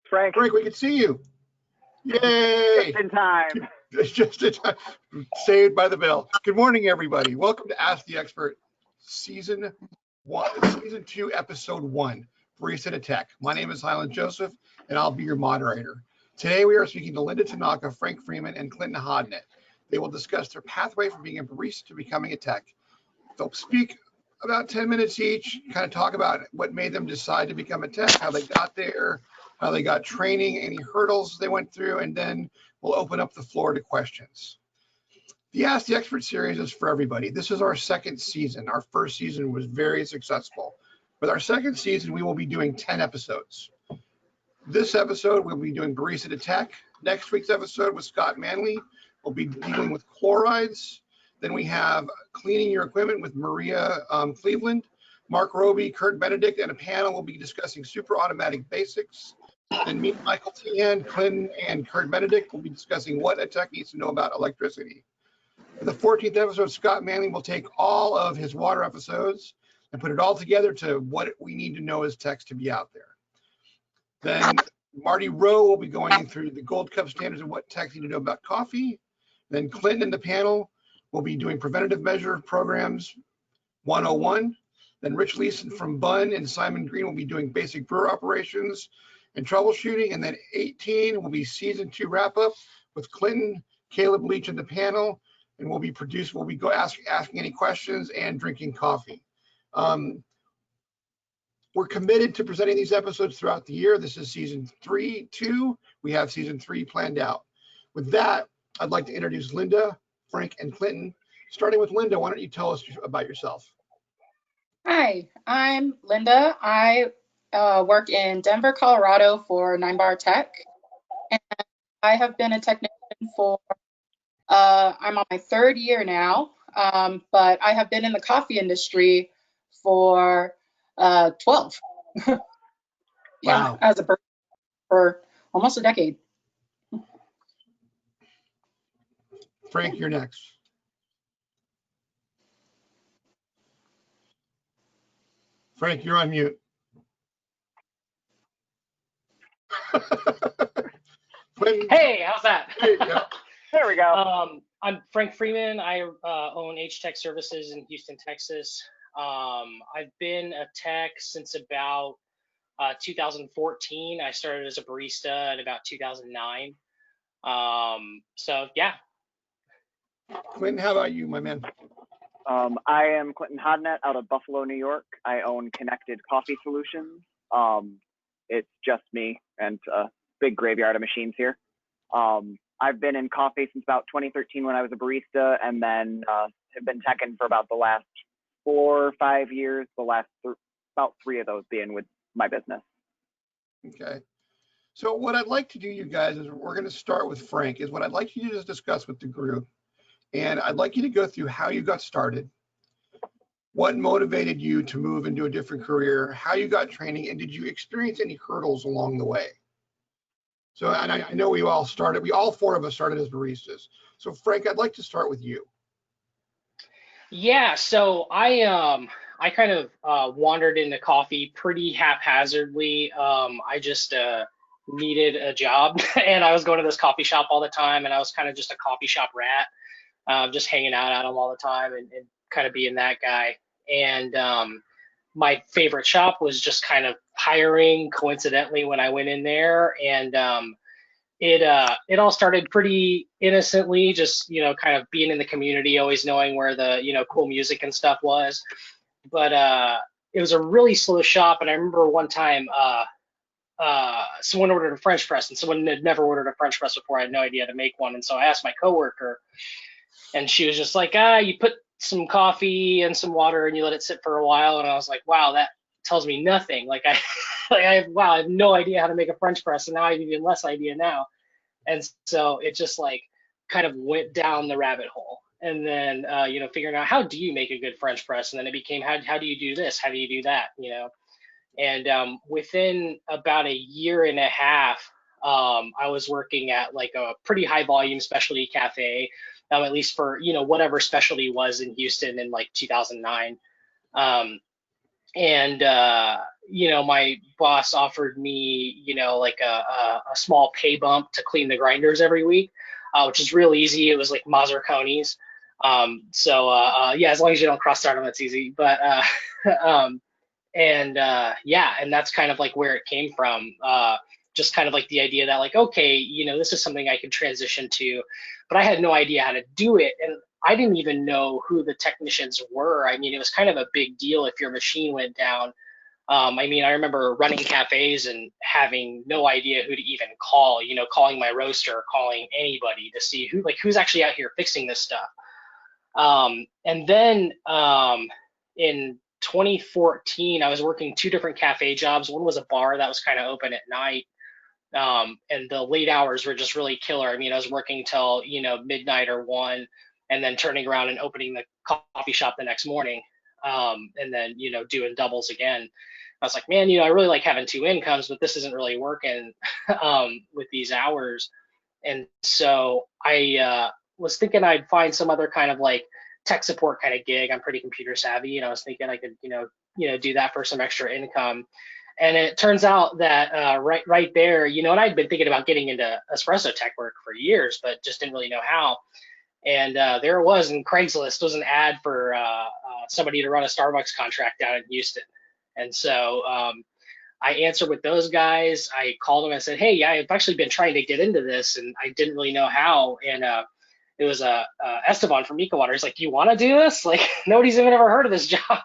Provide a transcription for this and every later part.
Frank, we can see you. Yay! Just in time. Just in time. Saved by the bell. Good morning, everybody. Welcome to Ask the Expert, Season 2, Episode 1, Barista to Tech. My name is Hylan Joseph, and I'll be your moderator. Today, we are speaking to Linda Tanaka, Frank Freeman, and Clinton Hodnett. They will discuss their pathway from being a barista to becoming a tech. They'll speak about 10 minutes each, kind of talk about what made them decide to become a tech, how they got there, how they got training, any hurdles they went through, and then we'll open up the floor to questions. The Ask the Expert series is for everybody. This is our second season. Our first season was very successful. With our second season, we will be doing 10 episodes. This episode, we'll be doing Barista to Tech. Next week's episode with Scott Manley, we'll be dealing with chlorides. Then we have Cleaning Your Equipment with Maria Cleveland, Mark Roby, Kurt Benedict, and a panel will be discussing super automatic basics. Then me, Michael Tehan, Clinton, and Kurt Benedict will be discussing what a tech needs to know about electricity. For the 14th episode, Scott Manley will take all of his water episodes and put it all together to what we need to know as techs to be out there. Then Marty Rowe will be going through the Gold Cup standards and what techs need to know about coffee. Then Clinton and the panel will be doing preventative measure programs 101. Then Rich Leeson from Bunn and Simon Green will be doing basic brewer operations and troubleshooting. And then 18 will be season 2 wrap up with Clinton, Caleb Leach, and the panel. And we'll be asking any questions and drinking coffee. We're committed to presenting these episodes throughout the year. This is season 2. We have season 3 planned out. With that, I'd like to introduce Linda, Frank, and Clinton. Starting with Linda, why don't you tell us about yourself? Hi, I'm Linda. I work in Denver, Colorado for 9Bar Tech, and I have been a technician for, I'm on my 3rd year now, but I have been in the coffee industry for 12. Yeah, wow. as a person for almost a decade. Frank, you're next. Frank, you're on mute. Hey, how's that? There we go. I'm Frank Freeman. I own Htech Services in Houston, Texas. I've been a tech since about 2014. I started as a barista in about 2009. So yeah. Clinton, how about you, my man? I am Clinton Hodnett out of Buffalo, New York. I own Connected Coffee Solutions. It's just me and a big graveyard of machines here. I've been in coffee since about 2013 when I was a barista, and then have been teching for about the last 4 or 5 years, the last about 3 of those being with my business. Okay. So what I'd like to do, you guys, is we're going to start with Frank, is what I'd like you to just discuss with the group. And I'd like you to go through how you got started, what motivated you to move into a different career, how you got training, and did you experience any hurdles along the way? So, and I know we all 4 of us started as baristas. So Frank, I'd like to start with you. Yeah, so I kind of wandered into coffee pretty haphazardly. I just needed a job and I was going to this coffee shop all the time, and I was kind of just a coffee shop rat. Just hanging out at them all the time and kind of being that guy. And my favorite shop was just kind of hiring coincidentally when I went in there. And it all started pretty innocently, just, kind of being in the community, always knowing where the, cool music and stuff was. But it was a really slow shop. And I remember one time someone ordered a French press, and someone had never ordered a French press before. I had no idea how to make one. And so I asked my coworker, and she was just like, you put some coffee and some water and you let it sit for a while. And I was like, wow, that tells me nothing. I have no idea how to make a French press. And now I have even less idea now. And so it just kind of went down the rabbit hole. And then, figuring out, how do you make a good French press? And then it became, how do you do this? How do you do that? And within about a year and a half, I was working at a pretty high volume specialty cafe. At least for, whatever specialty was in Houston in 2009. And my boss offered me, like a small pay bump to clean the grinders every week, which is real easy. It was like Mazurconis. Yeah, as long as you don't cross start them, that's easy. But and that's kind of like where it came from. Just kind of like the idea that like, okay, this is something I could transition to, but I had no idea how to do it. And I didn't even know who the technicians were. I mean, it was kind of a big deal if your machine went down. I mean, I remember running cafes and having no idea who to even call, calling my roaster, calling anybody to see who's actually out here fixing this stuff. And then in 2014, I was working 2 different cafe jobs. One was a bar that was kind of open at night. And the late hours were just really killer. I mean, I was working till, midnight or 1, and then turning around and opening the coffee shop the next morning. And then, doing doubles again. I was like, man, I really like having 2 incomes, but this isn't really working with these hours. And so I was thinking I'd find some other kind of like tech support kind of gig. I'm pretty computer savvy, and I was thinking I could, do that for some extra income. And it turns out that right there, and I'd been thinking about getting into espresso tech work for years, but just didn't really know how. And there it was, and Craigslist was an ad for somebody to run a Starbucks contract down in Houston. And so I answered with those guys. I called them and said, hey, I've actually been trying to get into this, and I didn't really know how. And it was Esteban from Ecowater. He's like, you want to do this? Like, nobody's even ever heard of this job.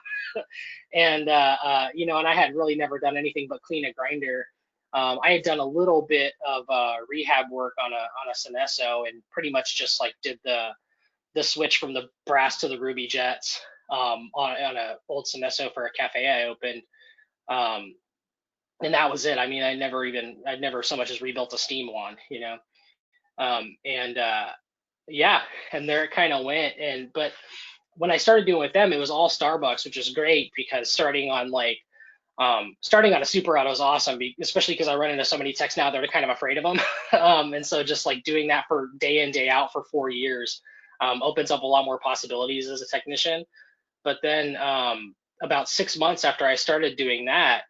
And, and I had really never done anything but clean a grinder. I had done a little bit of rehab work on a Synesso, and pretty much just like did the switch from the brass to the ruby jets on a old Synesso for a cafe I opened. And that was it. I mean, I'd never so much as rebuilt a steam one, yeah, and there it kind of went. But when I started doing with them, it was all Starbucks, which is great because starting on a super auto is awesome, especially because I run into so many techs now that are kind of afraid of them. And so just like doing that for day in, day out for 4 years opens up a lot more possibilities as a technician. But then about 6 months after I started doing that,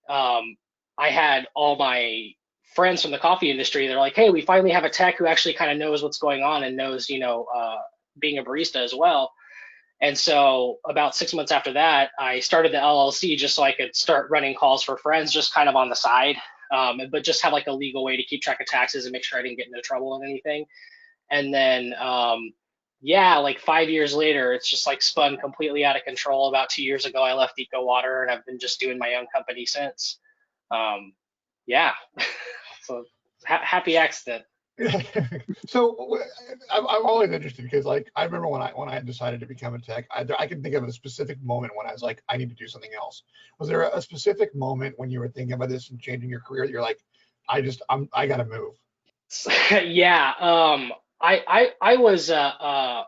I had all my friends from the coffee industry. They're like, hey, we finally have a tech who actually kind of knows what's going on and knows, being a barista as well. And so about 6 months after that, I started the LLC just so I could start running calls for friends, just kind of on the side, but just have like a legal way to keep track of taxes and make sure I didn't get into trouble and anything. And then, like 5 years later, it's just like spun completely out of control. About 2 years ago, I left Ecowater, and I've been just doing my own company since. So happy accident. So I'm always interested because, like, I remember when I decided to become a tech, I can think of a specific moment when I was like, I need to do something else. Was there a specific moment when you were thinking about this and changing your career that you're like, I got to move? Yeah. I was, for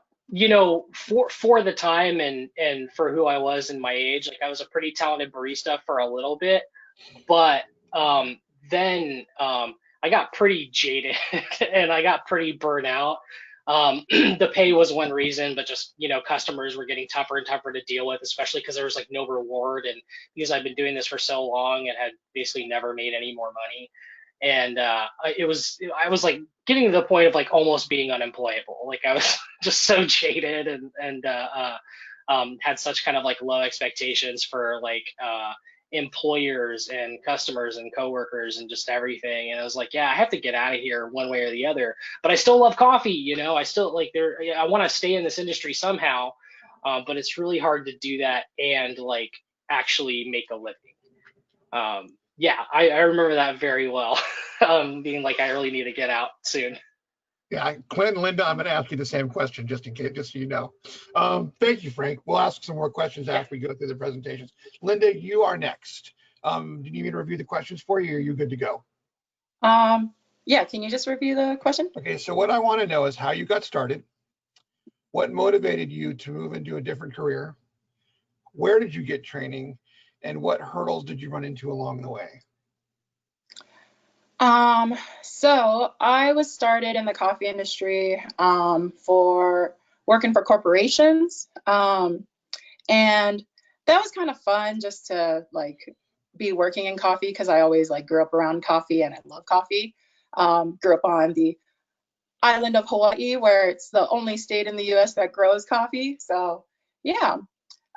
the time and for who I was in my age, like I was a pretty talented barista for a little bit, but then I got pretty jaded and I got pretty burnt out. The pay was one reason, but just, customers were getting tougher and tougher to deal with, especially because there was like no reward. And because I've been doing this for so long and had basically never made any more money. And I was like getting to the point of like almost being unemployable. Like I was just so jaded and had such kind of like low expectations for like employers and customers and coworkers and just everything. And I was like, yeah, I have to get out of here one way or the other. But I still love coffee, I still like I want to stay in this industry somehow. But it's really hard to do that and like actually make a living. I remember that very well. Being like, I really need to get out soon. Yeah, Clint and Linda, I'm going to ask you the same question just in case, just so you know. Thank you, Frank. We'll ask some more questions after we go through the presentations. Linda, you are next. Do you need me to review the questions for you, or are you good to go? Yeah, can you just review the question? Okay, so what I want to know is how you got started, what motivated you to move into a different career, where did you get training, and what hurdles did you run into along the way? So I was started in the coffee industry for working for corporations. And that was kind of fun just to like be working in coffee because I always like grew up around coffee and I love coffee. Grew up on the island of Hawaii, where it's the only state in the US that grows coffee. So yeah,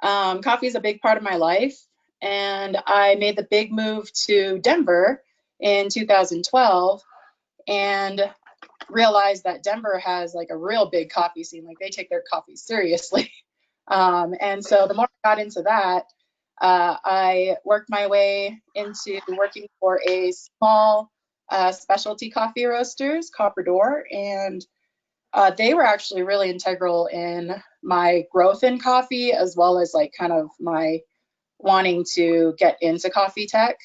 coffee is a big part of my life. And I made the big move to Denver in 2012 and realized that Denver has like a real big coffee scene. Like they take their coffee seriously. And so the more I got into that, I worked my way into working for a small specialty coffee roasters, Copper Door, and they were actually really integral in my growth in coffee, as well as like kind of my wanting to get into coffee tech.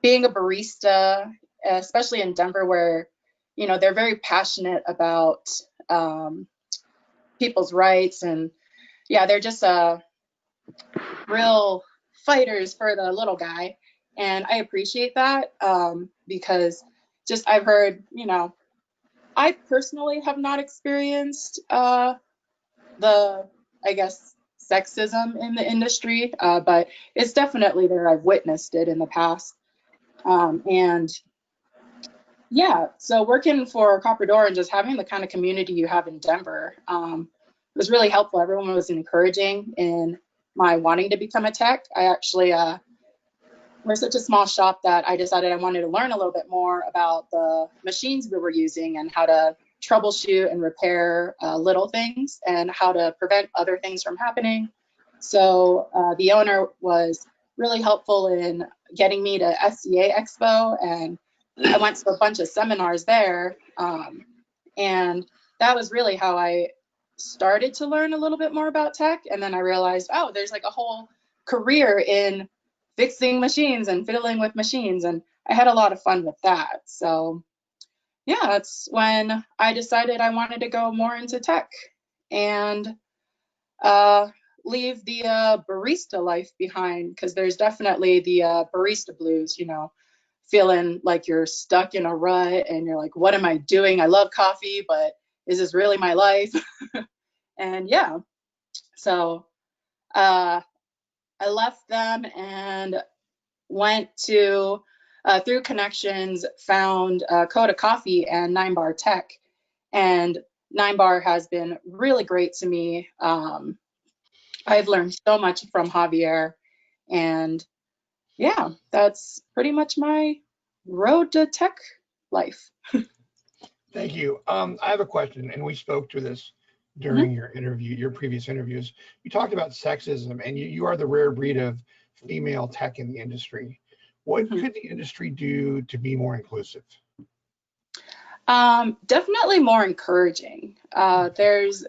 Being a barista, especially in Denver, where they're very passionate about people's rights, and yeah, they're just real fighters for the little guy, and I appreciate that because just I've heard, I personally have not experienced the, I guess, sexism in the industry, but it's definitely there. I've witnessed it in the past. And yeah, so working for Copper Door and just having the kind of community you have in Denver was really helpful. Everyone was encouraging in my wanting to become a tech. I actually, we're such a small shop that I decided I wanted to learn a little bit more about the machines we were using and how to troubleshoot and repair little things and how to prevent other things from happening. So the owner was really helpful in getting me to SCA Expo, and I went to a bunch of seminars there. And that was really how I started to learn a little bit more about tech. And then I realized, oh, there's like a whole career in fixing machines and fiddling with machines. And I had a lot of fun with that. So yeah, that's when I decided I wanted to go more into tech and leave the barista life behind, because there's definitely the barista blues, feeling like you're stuck in a rut and you're like, what am I doing? I love coffee, but is this really my life? And yeah, so I left them and went to, through connections, found Coda Coffee and 9 Bar Tech. And 9 Bar has been really great to me. I've learned so much from Javier, and yeah, that's pretty much my road to tech life. Thank you. I have a question, and we spoke to this during your interview, your previous interviews. You talked about sexism, and you are the rare breed of female tech in the industry. What could the industry do to be more inclusive? Definitely more encouraging. There's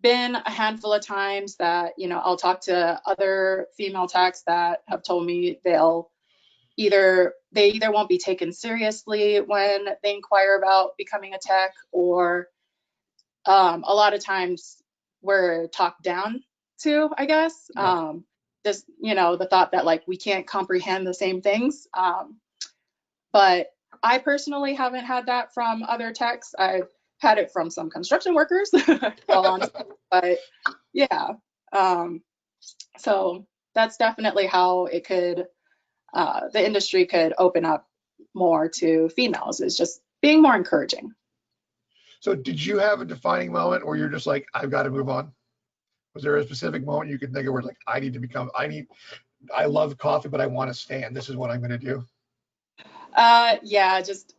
been a handful of times that, I'll talk to other female techs that have told me they either won't be taken seriously when they inquire about becoming a tech, or a lot of times we're talked down to, I guess. Just, the thought that like we can't comprehend the same things. But I personally haven't had that from other techs. I've had it from some construction workers, but yeah. So that's definitely how it could, the industry could open up more to females, is just being more encouraging. So did you have a defining moment where you're just like, I've got to move on? Was there a specific moment you could think of where like, I love coffee, but I want to stand. This is what I'm going to do. Yeah, just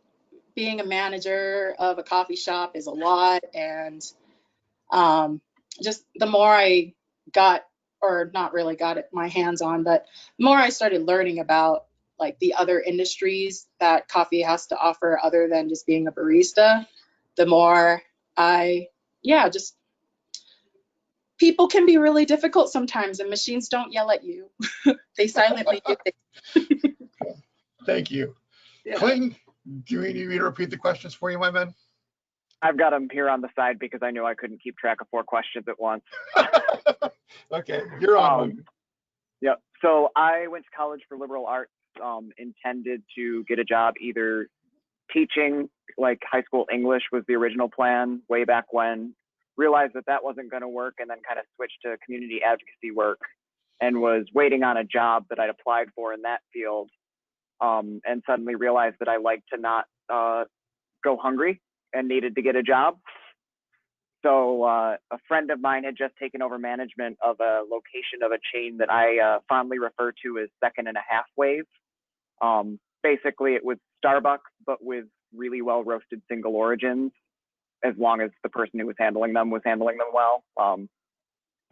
being a manager of a coffee shop is a lot. And just the more I got, or not really got my hands on, but the more I started learning about like the other industries that coffee has to offer other than just being a barista, the more just people can be really difficult sometimes, and machines don't yell at you. They silently do things. Thank you. Yeah. Clinton, do you need me to repeat the questions for you, my man? I've got them here on the side because I knew I couldn't keep track of 4 questions at once. Okay, you're on. Yep. So I went to college for liberal arts, intended to get a job either teaching, like high school English was the original plan way back when, realized that wasn't going to work, and then kind of switched to community advocacy work. and was waiting on a job that I'd applied for in that field, and suddenly realized that I liked to not go hungry and needed to get a job. So a friend of mine had just taken over management of a location of a chain that I fondly refer to as second and a half wave. Basically, it was Starbucks, but with really well roasted single origins, as long as the person who was handling them well.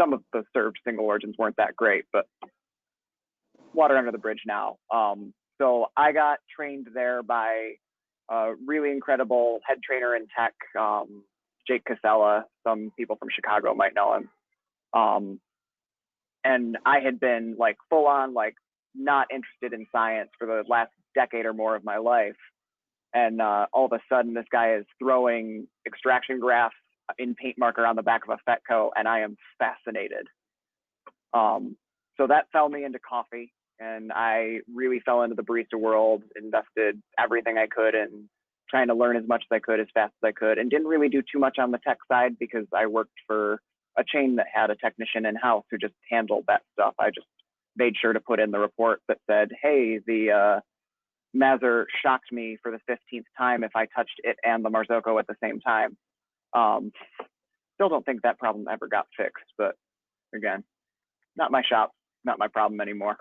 Some of the served single origins weren't that great, but water under the bridge now. So I got trained there by a really incredible head trainer in tech, Jake Casella. Some people from Chicago might know him. And I had been like full on, like not interested in science for the last decade or more of my life. And all of a sudden, this guy is throwing extraction graphs in paint marker on the back of a Fetco, and I am fascinated. So that fell me into coffee, and I really fell into the barista world, invested everything I could in trying to learn as much as I could, as fast as I could, and didn't really do too much on the tech side because I worked for a chain that had a technician in-house who just handled that stuff. I just made sure to put in the report that said, hey, the Mazzer shocked me for the 15th time if I touched it and the Marzocco at the same time. Still don't think that problem ever got fixed, but again, not my shop, not my problem anymore.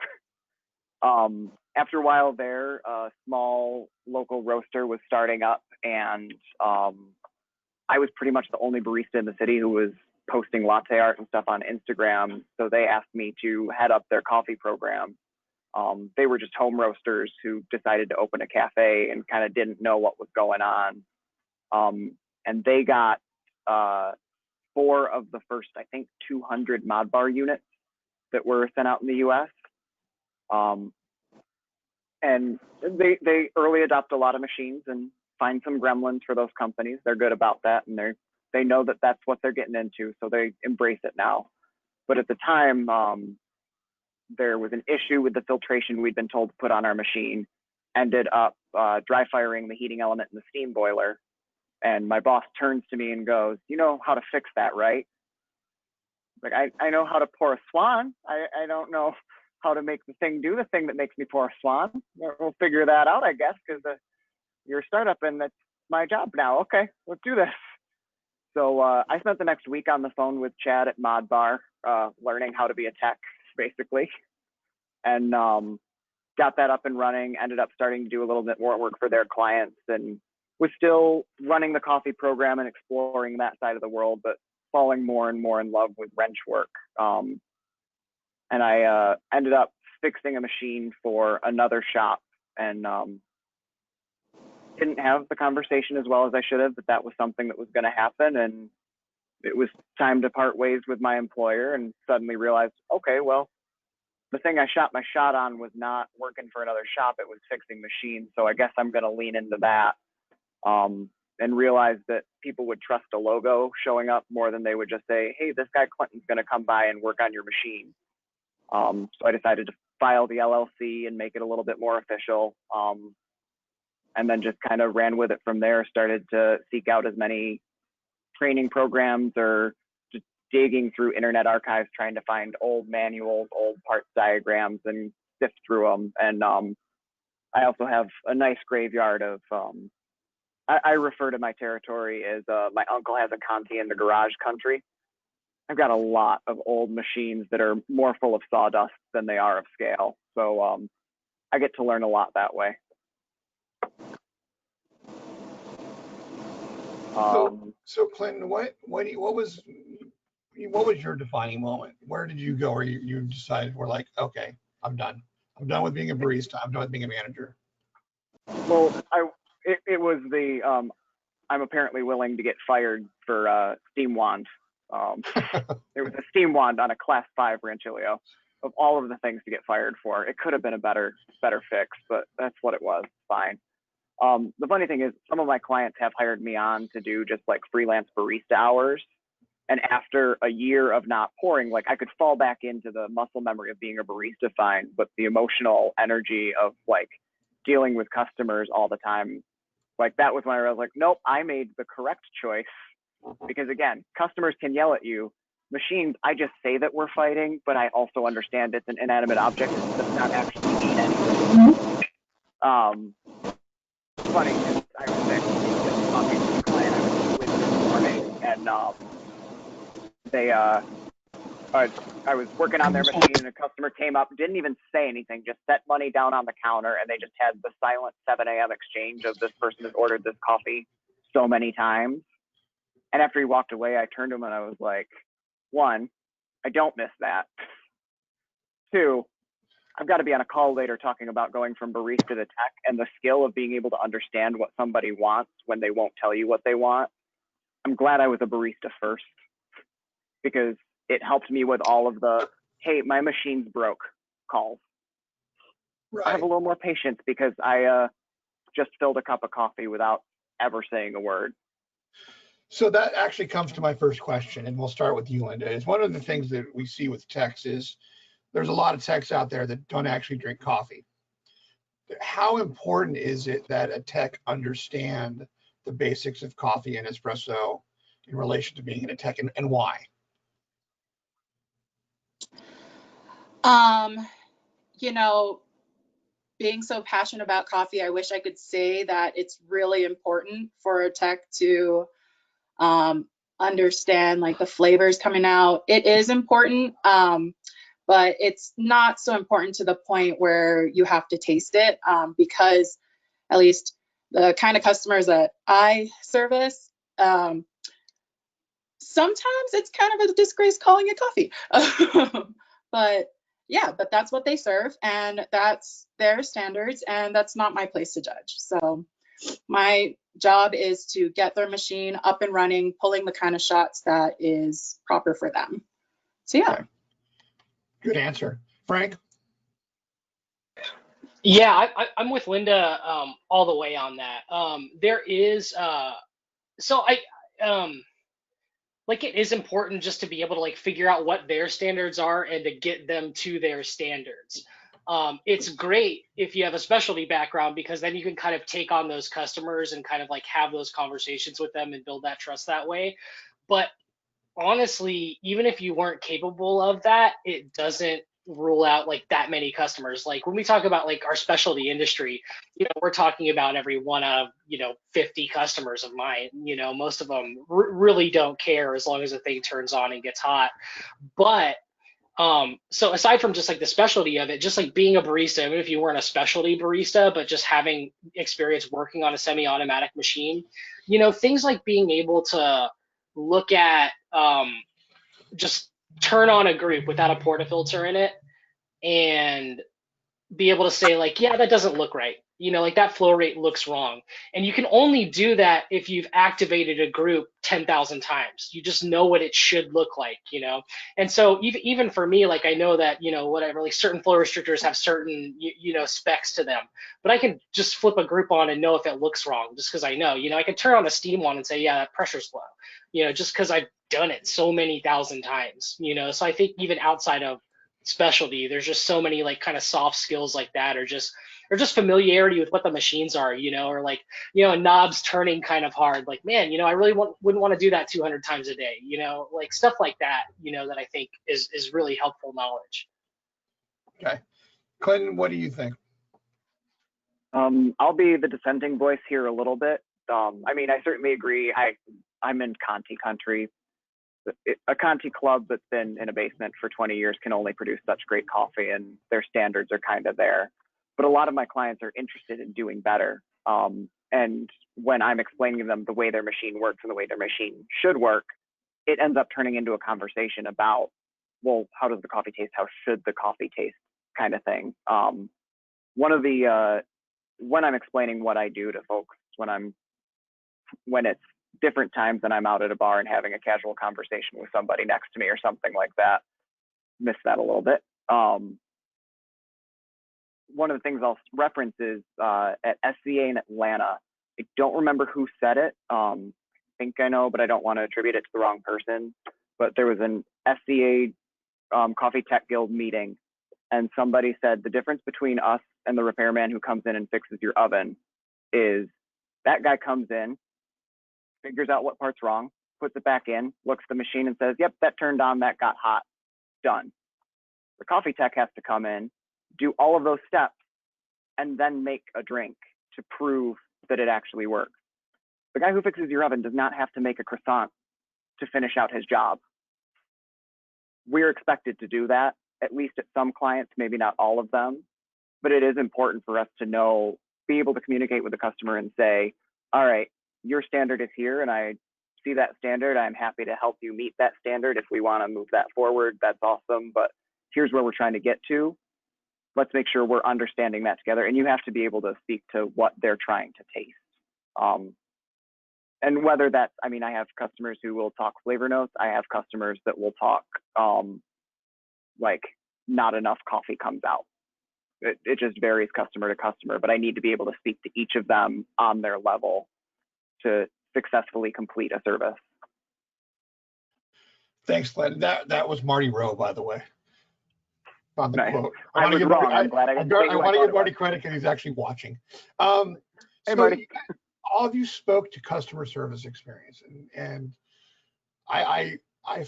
After a while there, a small local roaster was starting up, and I was pretty much the only barista in the city who was posting latte art and stuff on Instagram. So they asked me to head up their coffee program. They were just home roasters who decided to open a cafe and kind of didn't know what was going on. And they got 4 of the first, I think, 200 mod bar units that were sent out in the US. And they early adopt a lot of machines and find some gremlins for those companies. They're good about that, and they know that that's what they're getting into, so they embrace it now. But at the time, there was an issue with the filtration we'd been told to put on our machine, ended up dry firing the heating element in the steam boiler. And my boss turns to me and goes, you know how to fix that, right? Like, I know how to pour a swan. I don't know how to make the thing do the thing that makes me pour a swan. We'll figure that out, I guess, because you're a startup and that's my job now. Okay, let's do this. So I spent the next week on the phone with Chad at Mod Bar, learning how to be a tech, basically, and got that up and running, ended up starting to do a little bit more work for their clients, and was still running the coffee program and exploring that side of the world, but falling more and more in love with wrench work. And I ended up fixing a machine for another shop, and didn't have the conversation as well as I should have, but that was something that was going to happen. And it was time to part ways with my employer, and suddenly realized, okay, well, the thing I shot my shot on was not working for another shop. It was fixing machines. So I guess I'm going to lean into that, and realize that people would trust a logo showing up more than they would just say, hey, this guy Clinton's going to come by and work on your machine. So I decided to file the LLC and make it a little bit more official. And then just kind of ran with it from there, started to seek out as many training programs or just digging through internet archives, trying to find old manuals, old parts diagrams, and sift through them. And I also have a nice graveyard of, I refer to my territory as my uncle has a Conti in the garage country. I've got a lot of old machines that are more full of sawdust than they are of scale. So I get to learn a lot that way. So Clinton, what was your defining moment? Where did you go, or you decided, we're like, okay, I'm done with being a barista, I'm done with being a manager? Well, it was the I'm apparently willing to get fired for steam wand. There was a steam wand on a class 5 Ranchilio. Of all of the things to get fired for, it could have been a better fix, but that's what it was. Fine. The funny thing is, some of my clients have hired me on to do just like freelance barista hours. And after a year of not pouring, like I could fall back into the muscle memory of being a barista fine, but the emotional energy of like dealing with customers all the time, like that was when I was like, nope, I made the correct choice. Because again, customers can yell at you, machines, I just say that we're fighting, but I also understand it's an inanimate object that does not actually mean anything. Funny, I was actually talking to a client I was with this morning, and I was working on their machine, and a customer came up, didn't even say anything, just set money down on the counter, and they just had the silent 7 a.m. exchange of this person has ordered this coffee so many times. And after he walked away, I turned to him and I was like, 1, I don't miss that. 2, I've got to be on a call later talking about going from barista to tech and the skill of being able to understand what somebody wants when they won't tell you what they want. I'm glad I was a barista first, because it helped me with all of the, hey, my machine's broke calls. Right. I have a little more patience because I just filled a cup of coffee without ever saying a word. So that actually comes to my first question, and we'll start with you, Linda. Is one of the things that we see with techs is there's a lot of techs out there that don't actually drink coffee. How important is it that a tech understand the basics of coffee and espresso in relation to being in a tech, and why? You know, being so passionate about coffee, I wish I could say that it's really important for a tech to understand like the flavors coming out. It is important, but it's not so important to the point where you have to taste it, because at least the kind of customers that I service, sometimes it's kind of a disgrace calling it coffee. But yeah, but that's what they serve, and that's their standards, and that's not my place to judge. So my job is to get their machine up and running, pulling the kind of shots that is proper for them. So yeah. Okay. Good answer. Frank? Yeah, I'm with Linda all the way on that. There is like it is important just to be able to like figure out what their standards are and to get them to their standards. It's great if you have a specialty background, because then you can kind of take on those customers and kind of like have those conversations with them and build that trust that way. But honestly, even if you weren't capable of that, it doesn't rule out like that many customers. Like when we talk about like our specialty industry, we're talking about every one of 50 customers of mine. Most of them really don't care as long as the thing turns on and gets hot. But so aside from just like the specialty of it, just like being a barista, even if you weren't a specialty barista, but just having experience working on a semi-automatic machine, things like being able to look at just turn on a group without a portafilter in it and be able to say like, yeah, that doesn't look right. Like that flow rate looks wrong. And you can only do that if you've activated a group 10,000 times. You just know what it should look like, And so even for me, like I know that, whatever, like certain flow restrictors have certain, specs to them, but I can just flip a group on and know if it looks wrong just because I know, I can turn on a steam one and say, yeah, that pressure's low, just because I've done it so many thousand times, So I think even outside of specialty, there's just so many like kind of soft skills like that, or just familiarity with what the machines are, or like knobs turning kind of hard, like, man, I really wouldn't want to do that 200 times a day, like stuff like that, that I think is really helpful knowledge. Okay. Clinton, what do you think? I'll be the dissenting voice here a little bit. I mean, I certainly agree. I'm in Conti country. A Conti club that's been in a basement for 20 years can only produce such great coffee, and their standards are kind of there. But a lot of my clients are interested in doing better. And when I'm explaining to them the way their machine works and the way their machine should work, it ends up turning into a conversation about, well, how does the coffee taste? How should the coffee taste? Kind of thing. When I'm explaining what I do to folks, when it's different times and I'm out at a bar and having a casual conversation with somebody next to me or something like that, miss that a little bit. One of the things I'll reference is at SCA in Atlanta. I don't remember who said it. I think I know, but I don't want to attribute it to the wrong person. But there was an SCA Coffee Tech Guild meeting, and somebody said the difference between us and the repairman who comes in and fixes your oven is that guy comes in, figures out what part's wrong, puts it back in, looks at the machine and says, yep, that turned on, that got hot, done. The coffee tech has to come in, do all of those steps, and then make a drink to prove that it actually works. The guy who fixes your oven does not have to make a croissant to finish out his job. We're expected to do that, at least at some clients, maybe not all of them, but it is important for us to know, be able to communicate with the customer and say, all right, your standard is here and I see that standard. I'm happy to help you meet that standard. If we want to move that forward, that's awesome, but here's where we're trying to get to. Let's make sure we're understanding that together. And you have to be able to speak to what they're trying to taste. And whether that's, I mean, I have customers who will talk flavor notes. I have customers that will talk like not enough coffee comes out. It just varies customer to customer, but I need to be able to speak to each of them on their level to successfully complete a service. Thanks, Glenn. That was Marty Rowe, by the way. On the Nice. quote. I was wrong. I'm glad I didn't say I who want to thought give it Marty was. credit because he's actually watching. Hey, Marty. All of you spoke to customer service experience, and I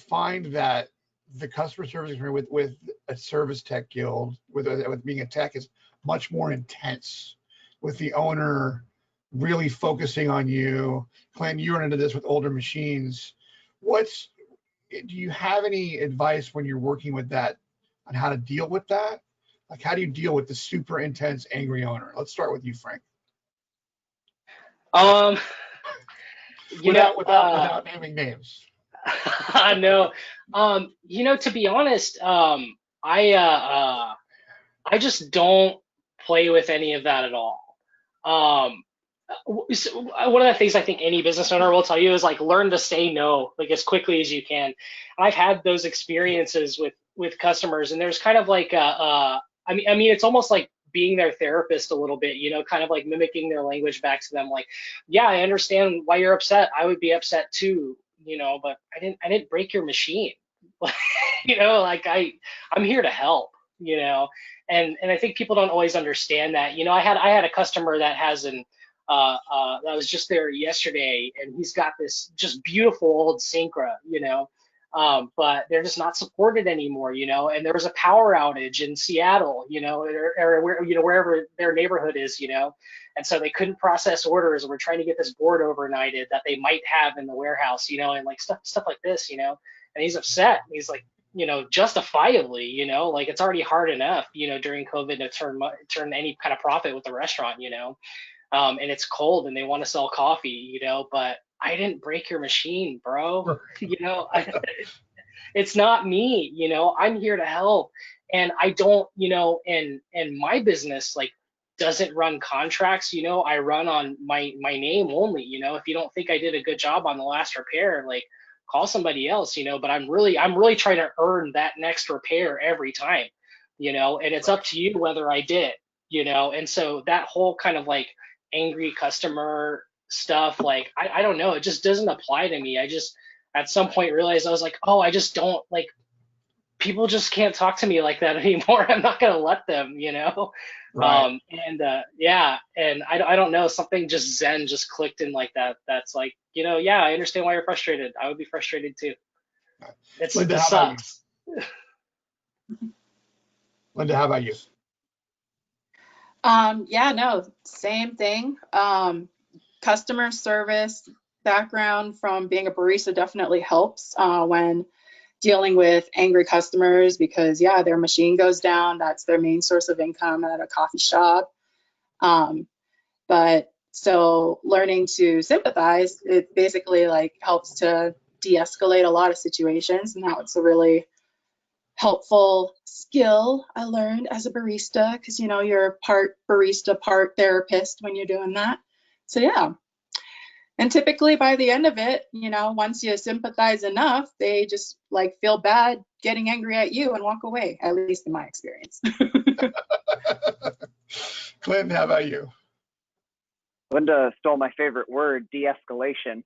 find that the customer service experience with a service tech guild, with being a tech, is much more intense, with the owner really focusing on you. Glenn, you run into this with older machines. Do you have any advice when you're working with that on how to deal with that? Like, how do you deal with the super intense, angry owner? Let's start with you, Frank. Without naming names. I know. To be honest, I just don't play with any of that at all. So one of the things I think any business owner will tell you is like learn to say no, like as quickly as you can. I've had those experiences with customers, and there's kind of like I mean it's almost like being their therapist a little bit, kind of like mimicking their language back to them. Like, yeah, I understand why you're upset. I would be upset too, but I didn't break your machine. Like I'm here to help, and I think people don't always understand that. I had a customer that has that was just there yesterday, and he's got this just beautiful old Syncra, but they're just not supported anymore, and there was a power outage in Seattle, or wherever their neighborhood is, and so they couldn't process orders, and we're trying to get this board overnighted that they might have in the warehouse, and like stuff like this, and he's upset. He's like, justifiably, like it's already hard enough, during COVID to turn any kind of profit with the restaurant, and it's cold and they want to sell coffee, but I didn't break your machine, bro. It's not me, I'm here to help. And I don't, and my business like doesn't run contracts, I run on my name only, if you don't think I did a good job on the last repair, like call somebody else, but I'm really trying to earn that next repair every time, and it's up to you whether I did, and so that whole kind of like angry customer stuff, like I don't know, it just doesn't apply to me. I just at some point realized I was like, oh, I just don't like, people just can't talk to me like that anymore. I'm not gonna let them, Right. Yeah, and I don't know, something just zen just clicked in like that. That's like, yeah, I understand why you're frustrated. I would be frustrated too. Linda, It how about sucks. Linda, how about you? Yeah, no, same thing. Customer service background from being a barista definitely helps when dealing with angry customers, because yeah, their machine goes down. That's their main source of income at a coffee shop. But so learning to sympathize, it basically like helps to de-escalate a lot of situations. And that's a really helpful skill I learned as a barista, because you're part barista, part therapist when you're doing that. So yeah. And typically by the end of it, once you sympathize enough, they just like feel bad getting angry at you and walk away, at least in my experience. Clinton, how about you? Linda stole my favorite word, de-escalation.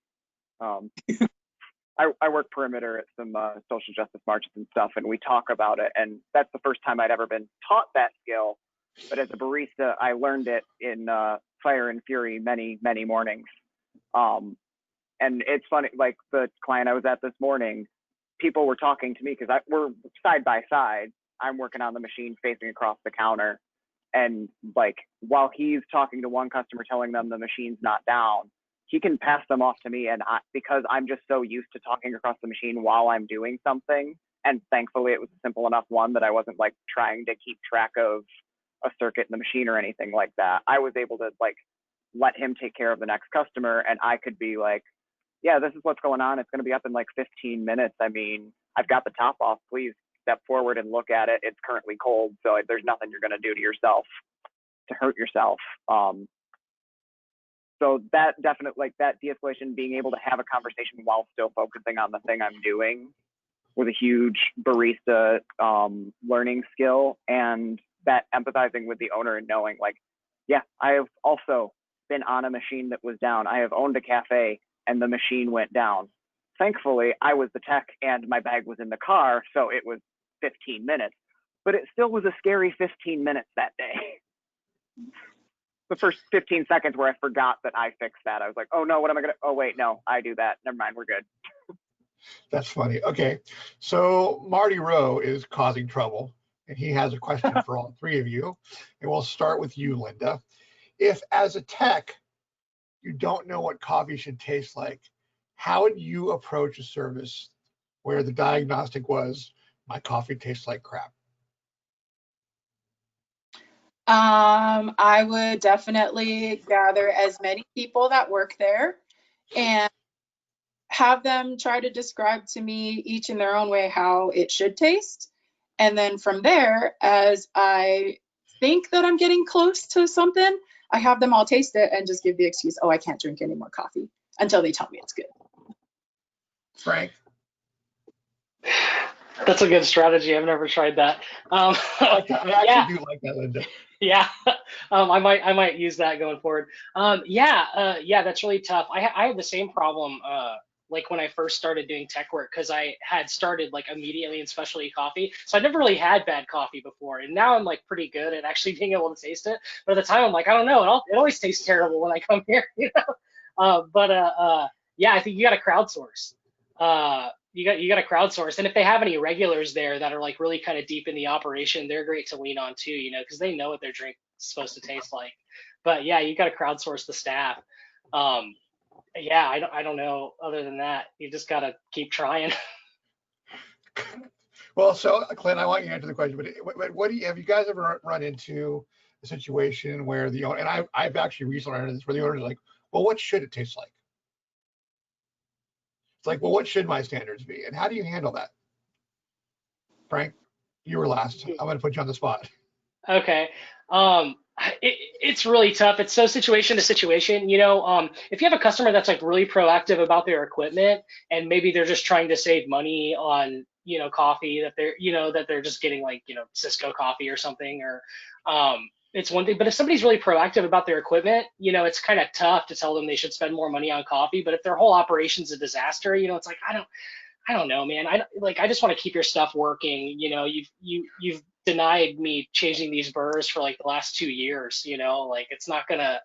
I work perimeter at some social justice marches and stuff, and we talk about it. And that's the first time I'd ever been taught that skill. But as a barista, I learned it in Fire and Fury many, many mornings. And it's funny, like the client I was at this morning, people were talking to me because we're side by side. I'm working on the machine facing across the counter. And like, while he's talking to one customer, telling them the machine's not down, he can pass them off to me. And because I'm just so used to talking across the machine while I'm doing something, and thankfully it was a simple enough one that I wasn't like trying to keep track of a circuit in the machine or anything like that. I was able to like let him take care of the next customer, and I could be like, yeah, this is what's going on. It's going to be up in like 15 minutes. I mean, I've got the top off. Please step forward and look at it. It's currently cold, so there's nothing you're going to do to yourself to hurt yourself. So that definitely, like that de-escalation, being able to have a conversation while still focusing on the thing I'm doing, was a huge barista learning skill, and that empathizing with the owner and knowing like, yeah, I have also been on a machine that was down. I have owned a cafe and the machine went down. Thankfully, I was the tech and my bag was in the car, so it was 15 minutes, but it still was a scary 15 minutes that day. The first 15 seconds where I forgot that I fixed that. I was like, oh no, what am I gonna, oh wait, no, I do that. Never mind, we're good. That's funny. Okay, so Marty Rowe is causing trouble, and he has a question for all three of you. And we'll start with you, Linda. If as a tech, you don't know what coffee should taste like, how would you approach a service where the diagnostic was, my coffee tastes like crap? I would definitely gather as many people that work there and have them try to describe to me each in their own way how it should taste. And then from there, as I think that I'm getting close to something, I have them all taste it and just give the excuse, oh, I can't drink any more coffee, until they tell me it's good. Frank? That's a good strategy. I've never tried that. I actually do like that, Linda. Yeah, I might use that going forward. Yeah, that's really tough. I had the same problem like when I first started doing tech work, because I had started like immediately in specialty coffee, so I never really had bad coffee before, and now I'm like pretty good at actually being able to taste it. But at the time, I'm like, I don't know, it always tastes terrible when I come here, you know. Yeah, I think you got to crowdsource. You got to crowdsource, and if they have any regulars there that are like really kind of deep in the operation, they're great to lean on too, you know, because they know what their drink's supposed to taste like. But yeah, you got to crowdsource the staff. Yeah, I don't know. Other than that, you just got to keep trying. Well, so Clint, I want you to answer the question, but what have you guys ever run into a situation where the owner, and I've actually recently learned this, where the owner is like, well, what should it taste like? It's like, well, what should my standards be? And how do you handle that? Frank, you were last. I'm going to put you on the spot. Okay. It's really tough. It's so situation to situation. You know, if you have a customer that's like really proactive about their equipment, and maybe they're just trying to save money on, you know, coffee that they're just getting like, you know, Cisco coffee or something, or it's one thing. But if somebody's really proactive about their equipment, you know, it's kind of tough to tell them they should spend more money on coffee. But if their whole operation's a disaster, you know, it's like, I don't know, man. I just want to keep your stuff working. You know, you've denied me changing these burrs for like the last 2 years. You know, like it's not gonna.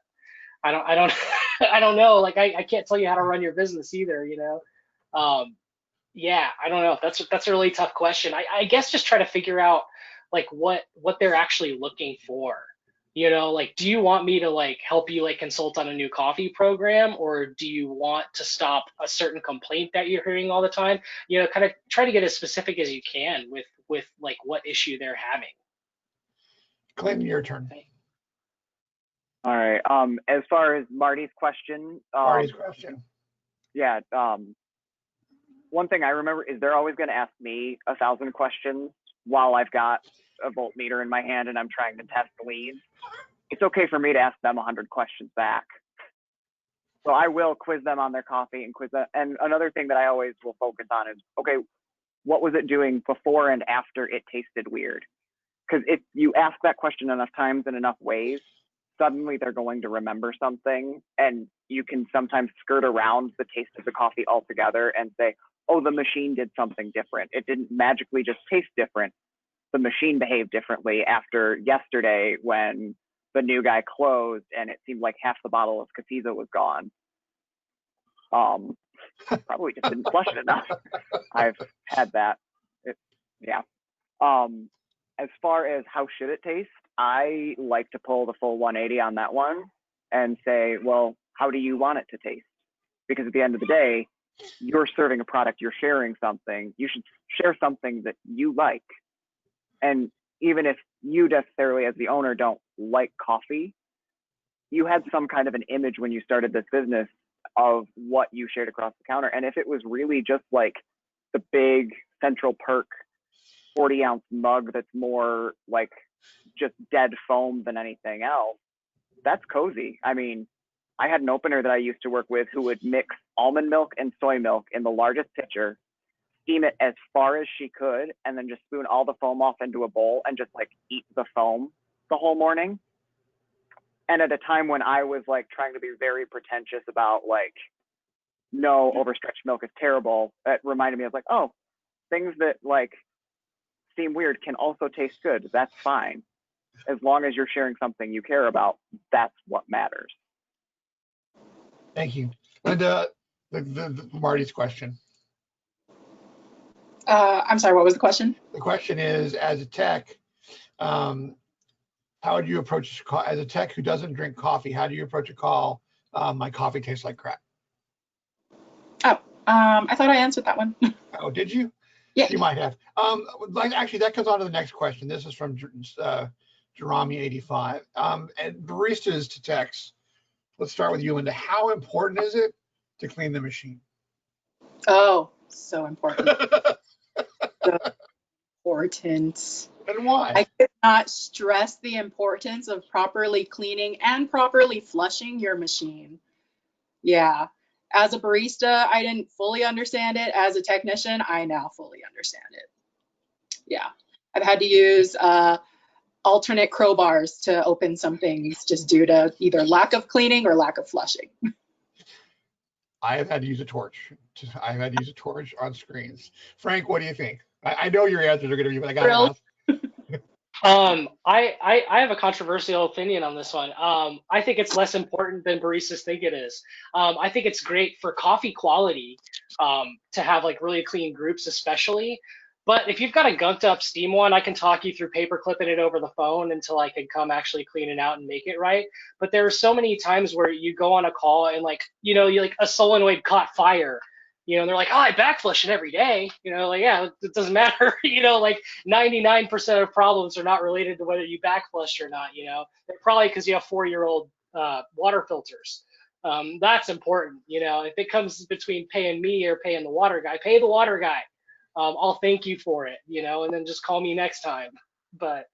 I don't I don't know. Like I can't tell you how to run your business either. You know. Yeah, I don't know. That's a really tough question. I guess just try to figure out like what they're actually looking for. You know, like, do you want me to like help you like consult on a new coffee program, or do you want to stop a certain complaint that you're hearing all the time? You know, kind of try to get as specific as you can with like what issue they're having. Clinton, your turn. All right. As far as Marty's question, yeah. One thing I remember is they're always going to ask me 1,000 questions while I've got a voltmeter in my hand and I'm trying to test leads. It's okay for me to ask them 100 questions back. So I will quiz them on their coffee and quiz them. And another thing that I always will focus on is, okay, what was it doing before and after it tasted weird? Because if you ask that question enough times in enough ways, suddenly they're going to remember something, and you can sometimes skirt around the taste of the coffee altogether and say, oh, the machine did something different. It didn't magically just taste different. The machine behaved differently after yesterday when the new guy closed and it seemed like half the bottle of Cafezo was gone. probably just didn't flush it enough. I've had that. Yeah. As far as how should it taste, I like to pull the full 180 on that one and say, well, how do you want it to taste? Because at the end of the day, you're serving a product, you're sharing something. You should share something that you like. And even if you necessarily, as the owner, don't like coffee, you had some kind of an image when you started this business of what you shared across the counter. And if it was really just like the big Central Perk 40-ounce mug that's more like just dead foam than anything else, that's cozy. I mean, I had an opener that I used to work with who would mix almond milk and soy milk in the largest pitcher, steam it as far as she could, and then just spoon all the foam off into a bowl and just like eat the foam the whole morning. And at a time when I was like trying to be very pretentious about like, no, overstretched milk is terrible, that reminded me of like, oh, things that like seem weird can also taste good. That's fine. As long as you're sharing something you care about, that's what matters. Thank you. Linda, the Marty's question. I'm sorry, what was the question? The question is, as a tech, how would you approach, as a tech who doesn't drink coffee, how do you approach a call, my coffee tastes like crap? Oh, I thought I answered that one. Oh, did you? Yeah. You might have. Actually, that comes on to the next question. This is from Jerami85. And baristas to techs. Let's start with you, Linda. How important is it to clean the machine? Oh, so important. So important. And why? I could not stress the importance of properly cleaning and properly flushing your machine. Yeah. As a barista, I didn't fully understand it. As a technician, I now fully understand it. Yeah. I've had to use alternate crowbars to open some things just due to either lack of cleaning or lack of flushing. I have had to use a torch. I've had to use a torch on screens. Frank, what do you think? I know your answers are going to be, but I got to ask. I have a controversial opinion on this one. I think it's less important than baristas think it is. I think it's great for coffee quality to have like really clean groups, especially. But if you've got a gunked up steam one, I can talk you through paper clipping it over the phone until I can come actually clean it out and make it right. But there are so many times where you go on a call and like, you know, you like a solenoid caught fire. You know, and they're like, oh, I backflush it every day. You know, like, yeah, it doesn't matter. You know, like 99% of problems are not related to whether you backflush or not. You know, they're probably because you have 4-year-old water filters. That's important. You know, if it comes between paying me or paying the water guy, pay the water guy. I'll thank you for it. You know, and then just call me next time. But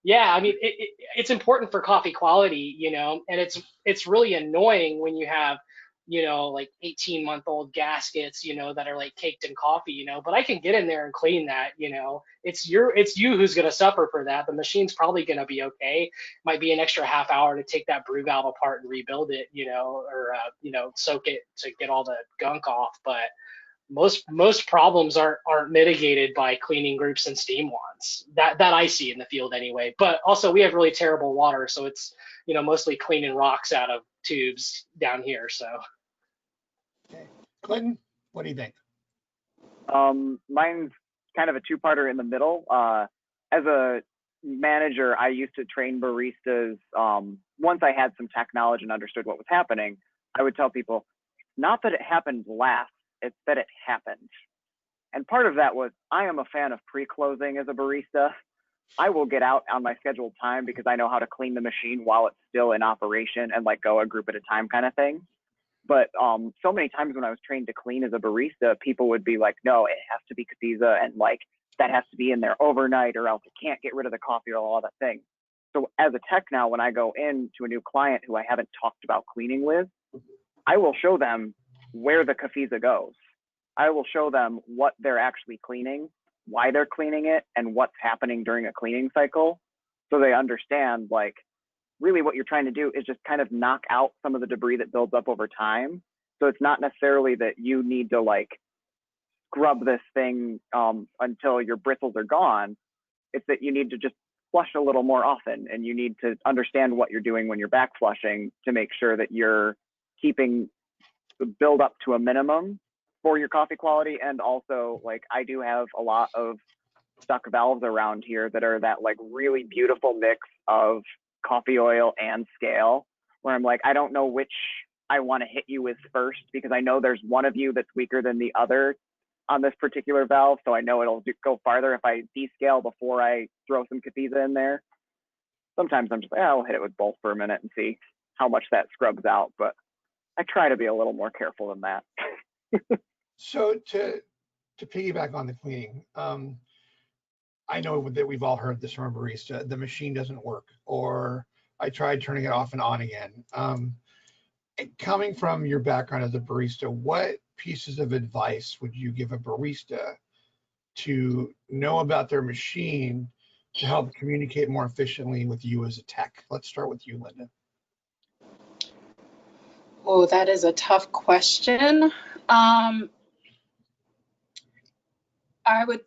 yeah, I mean, it's important for coffee quality. You know, and it's really annoying when you have, you know, like 18-month-old gaskets, you know, that are like caked in coffee, you know, but I can get in there and clean that, you know. It's you who's going to suffer for that. The machine's probably going to be okay. Might be an extra half hour to take that brew valve apart and rebuild it, you know, or, you know, soak it to get all the gunk off. But most problems aren't mitigated by cleaning groups and steam wands that I see in the field anyway. But also we have really terrible water. So it's, you know, mostly cleaning rocks out of tubes down here. So. Okay. Clinton, what do you think? Mine's kind of a two-parter in the middle. As a manager, I used to train baristas. Once I had some tech knowledge and understood what was happening, I would tell people, not that it happened last, it's that it happened. And part of that was, I am a fan of pre-closing as a barista. I will get out on my scheduled time because I know how to clean the machine while it's still in operation and like go a group at a time kind of thing. But so many times when I was trained to clean as a barista, people would be like, no, it has to be Capiza, and like that has to be in there overnight or else it can't get rid of the coffee or all that thing. So as a tech now, when I go into a new client who I haven't talked about cleaning with, I will show them where the Capiza goes. I will show them what they're actually cleaning, why they're cleaning it, and what's happening during a cleaning cycle, so they understand like really what you're trying to do is just kind of knock out some of the debris that builds up over time. So it's not necessarily that you need to like scrub this thing until your bristles are gone. It's that you need to just flush a little more often, and you need to understand what you're doing when you're back flushing to make sure that you're keeping the build up to a minimum for your coffee quality. And also, like, I do have a lot of stuck valves around here that are that like really beautiful mix of coffee oil and scale, where I'm like, I don't know which I want to hit you with first, because I know there's one of you that's weaker than the other on this particular valve. So I know it'll go farther if I descale before I throw some Capiza in there. Sometimes I'm just like, I'll hit it with both for a minute and see how much that scrubs out. But I try to be a little more careful than that. So to piggyback on the cleaning, I know that we've all heard this from a barista, the machine doesn't work, or I tried turning it off and on again. Coming from your background as a barista, what pieces of advice would you give a barista to know about their machine to help communicate more efficiently with you as a tech? Let's start with you, Linda. Oh, that is a tough question. I would,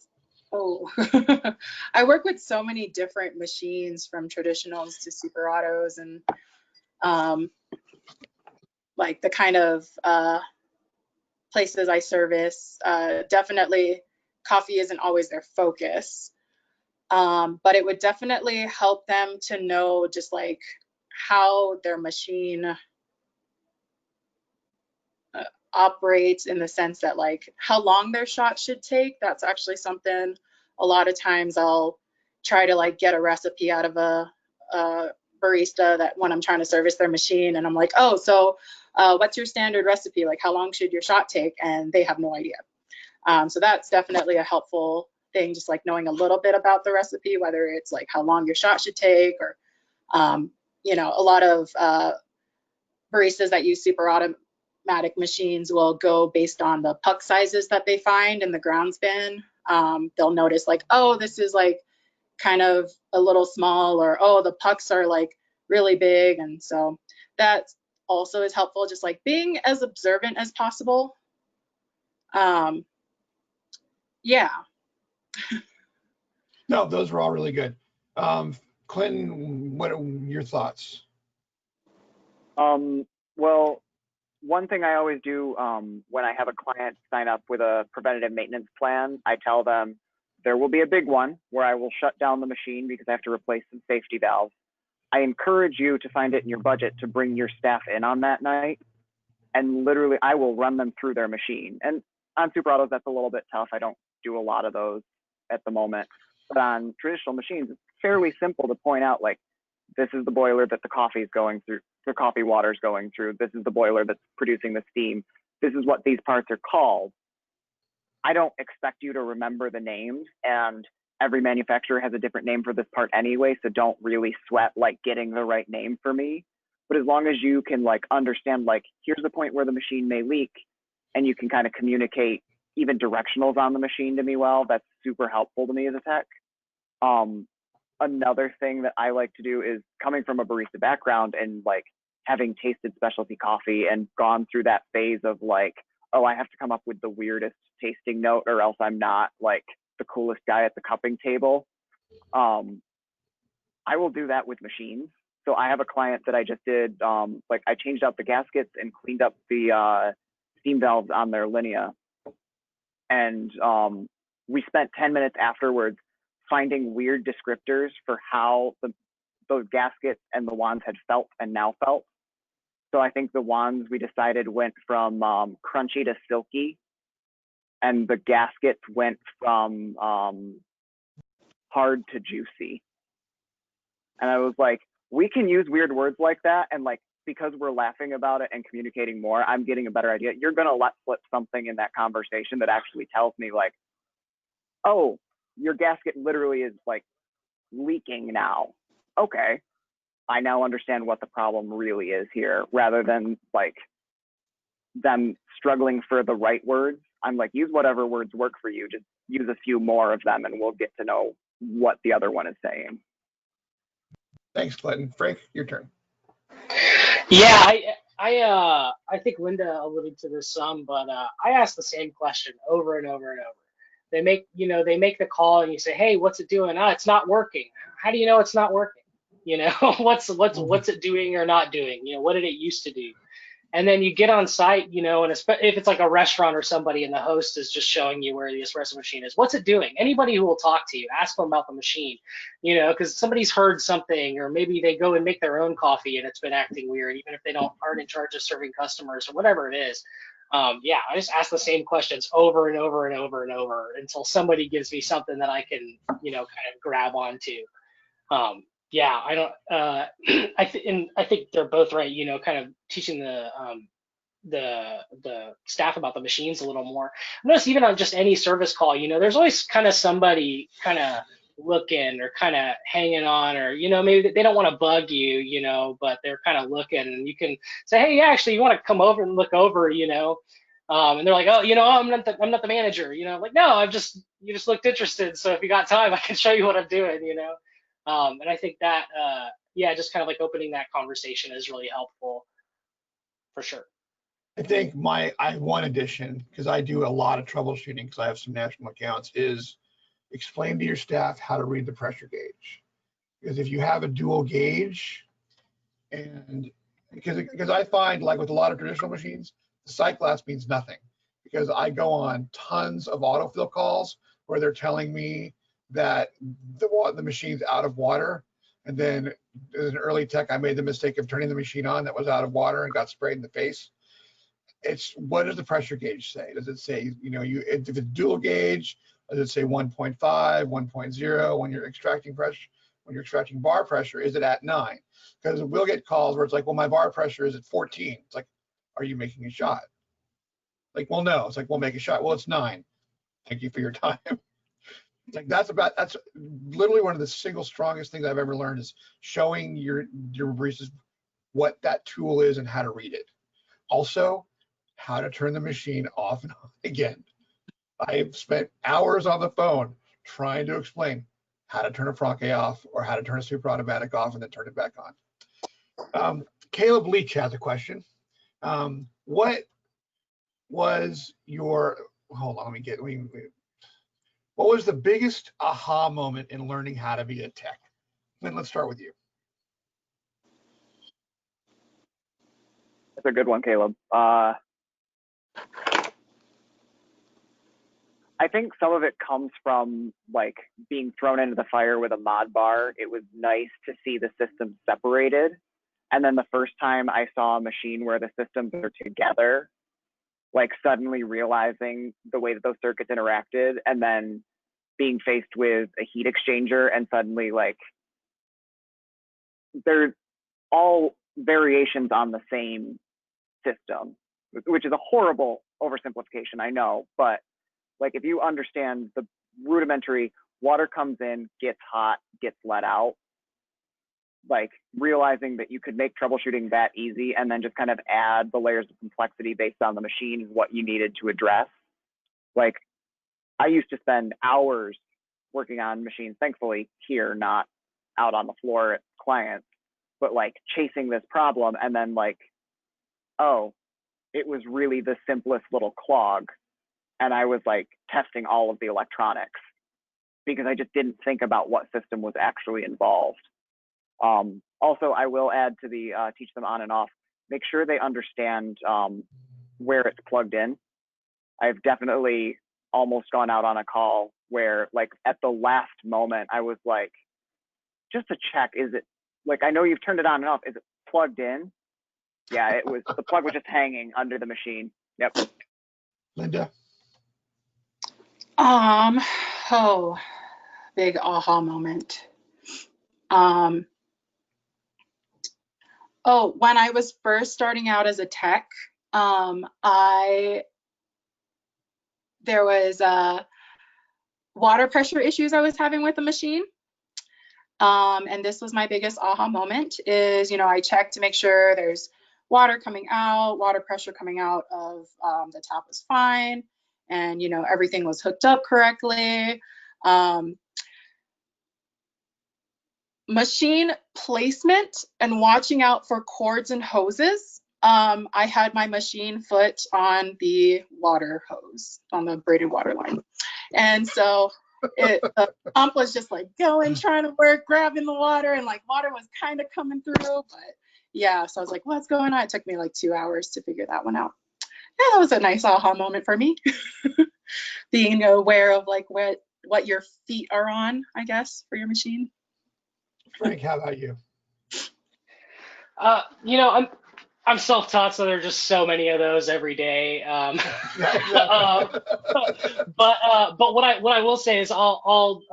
I work with so many different machines, from traditionals to super autos, and like the kind of places I service. Definitely coffee isn't always their focus, but it would definitely help them to know just like how their machine operates, in the sense that like how long their shot should take. That's actually something a lot of times I'll try to like get a recipe out of a barista that when I'm trying to service their machine, and I'm like, oh, so what's your standard recipe? Like, how long should your shot take? And they have no idea. So that's definitely a helpful thing, just like knowing a little bit about the recipe, whether it's like how long your shot should take, or you know, a lot of baristas that use super automatic machines will go based on the puck sizes that they find in the grounds bin. They'll notice like, oh, this is like kind of a little small, or oh, the pucks are like really big. And so that also is helpful, just like being as observant as possible. Yeah. No, those were all really good. Clinton, what are your thoughts? Well, one thing I always do when I have a client sign up with a preventative maintenance plan, I tell them there will be a big one where I will shut down the machine because I have to replace some safety valves. I encourage you to find it in your budget to bring your staff in on that night, and literally I will run them through their machine. And on super autos, that's a little bit tough. I don't do a lot of those at the moment. But on traditional machines, it's fairly simple to point out, like, this is the boiler that the coffee is going through, the coffee water is going through. This is the boiler that's producing the steam. This is what these parts are called. I don't expect you to remember the names, and every manufacturer has a different name for this part anyway, so don't really sweat like getting the right name for me. But as long as you can like understand, like, here's the point where the machine may leak, and you can kind of communicate even directionals on the machine to me well, that's super helpful to me as a tech. Another thing that I like to do is, coming from a barista background and like having tasted specialty coffee and gone through that phase of like, oh, I have to come up with the weirdest tasting note or else I'm not like the coolest guy at the cupping table. I will do that with machines. So I have a client that I just did, like I changed out the gaskets and cleaned up the steam valves on their linea. And we spent 10 minutes afterwards finding weird descriptors for how those gaskets and the wands had felt and now felt. So I think the wands we decided went from crunchy to silky, and the gaskets went from hard to juicy. And I was like, we can use weird words like that, and like, because we're laughing about it and communicating more, I'm getting a better idea. You're gonna let slip something in that conversation that actually tells me like, oh, your gasket literally is like leaking now. Okay, I now understand what the problem really is here, rather than like them struggling for the right words. I'm like, use whatever words work for you, just use a few more of them and we'll get to know what the other one is saying. Thanks, Clinton. Frank, your turn. Yeah, I think Linda alluded to this some, but I ask the same question over and over and over. They make the call and you say, hey, what's it doing? It's not working. How do you know it's not working? What's it doing or not doing? What did it used to do? And then you get on site, you know, and if it's like a restaurant or somebody and the host is just showing you where the espresso machine is, what's it doing? Anybody who will talk to you, ask them about the machine, you know, because somebody's heard something, or maybe they go and make their own coffee and it's been acting weird, even if they aren't in charge of serving customers or whatever it is. Yeah, I just ask the same questions over and over and over and over until somebody gives me something that I can, you know, kind of grab onto. Yeah, I don't. I think they're both right. You know, kind of teaching the staff about the machines a little more. I notice even on just any service call, you know, there's always kind of somebody kind of looking or kind of hanging on, or you know, maybe they don't want to bug you, you know, but they're kind of looking, and you can say, hey, yeah, actually, you want to come over and look over, you know. And they're like, oh, you know, I'm not the manager, you know. Like, no, you just looked interested, so if you got time, I can show you what I'm doing, you know. And I think that, yeah, just kind of like opening that conversation is really helpful, for sure. I think I have one addition, because I do a lot of troubleshooting because I have some national accounts, is explain to your staff how to read the pressure gauge. Because if you have a dual gauge, and because I find, like with a lot of traditional machines, the sight glass means nothing, because I go on tons of autofill calls where they're telling me that the machine's out of water, and then as an early tech, I made the mistake of turning the machine on that was out of water and got sprayed in the face. It's, what does the pressure gauge say? Does it say, you know, if it's dual gauge, does it say 1.5, 1.0 when you're extracting pressure? When you're extracting bar pressure, is it at 9? Because we'll get calls where it's like, well, my bar pressure is at 14. It's like, are you making a shot? Like, well, no. It's like, we'll make a shot. Well, it's 9. Thank you for your time. It's like, that's literally one of the single strongest things I've ever learned, is showing your baristas what that tool is and how to read it. Also, how to turn the machine off and on again. I've spent hours on the phone trying to explain how to turn a Franke off, or how to turn a super automatic off and then turn it back on. Caleb Leach has a question. What was your, hold on, what was the biggest aha moment in learning how to be a tech? Then let's start with you. That's a good one, Caleb. I think some of it comes from like being thrown into the fire with a mod bar. It was nice to see the systems separated. And then the first time I saw a machine where the systems are together, like suddenly realizing the way that those circuits interacted, and then being faced with a heat exchanger and suddenly like they're all variations on the same system, which is a horrible oversimplification, I know, but like if you understand the rudimentary, water comes in, gets hot, gets let out, like realizing that you could make troubleshooting that easy and then just kind of add the layers of complexity based on the machine, what you needed to address. Like I used to spend hours working on machines, thankfully here, not out on the floor at clients, but like chasing this problem, and then like, oh, it was really the simplest little clog. And I was like testing all of the electronics because I just didn't think about what system was actually involved. Also, I will add to the teach them on and off, make sure they understand where it's plugged in. I've definitely almost gone out on a call where like at the last moment, I was like, just to check, is it, like, I know you've turned it on and off, is it plugged in? Yeah, it was, the plug was just hanging under the machine. Yep. Linda? Oh, big aha moment. Oh, when I was first starting out as a tech, there was water pressure issues I was having with the machine. And this was my biggest aha moment is, you know, I checked to make sure there's water coming out, water pressure coming out of the tap was fine. And, you know, everything was hooked up correctly. Machine placement and watching out for cords and hoses. I had my machine foot on the water hose, on the braided water line. And so the pump was just like going, trying to work, grabbing the water, and like water was kind of coming through, but Yeah, so I was like, what's going on? It took me like 2 hours to figure that one out. Yeah, that was a nice aha moment for me. Being aware of like what your feet are on, I guess, for your machine. Frank, how about you? You know, I'm self-taught, so there are just so many of those every day. Yeah, uh, exactly. but what I will say is I'll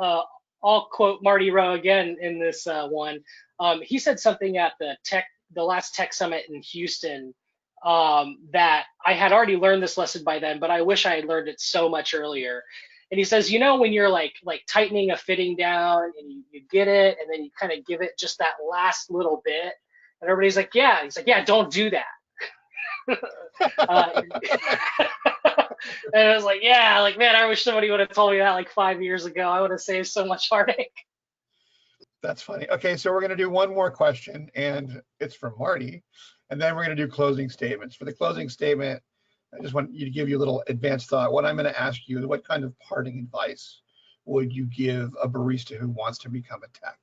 quote Marty Rowe again in this one. He said something at the last tech summit in Houston, that I had already learned this lesson by then, but I wish I had learned it so much earlier. And he says, you know, when you're like tightening a fitting down and you get it, and then you kind of give it just that last little bit, and everybody's like, yeah. He's like, yeah, don't do that. uh, And I was like, yeah, like, man, I wish somebody would have told me that like 5 years ago. I would have saved so much heartache. That's funny. Okay, so we're going to do one more question, and it's from Marty, and then we're going to do closing statements. For the closing statement, I just want you to give you a little advanced thought. What I'm going to ask you is, what kind of parting advice would you give a barista who wants to become a tech?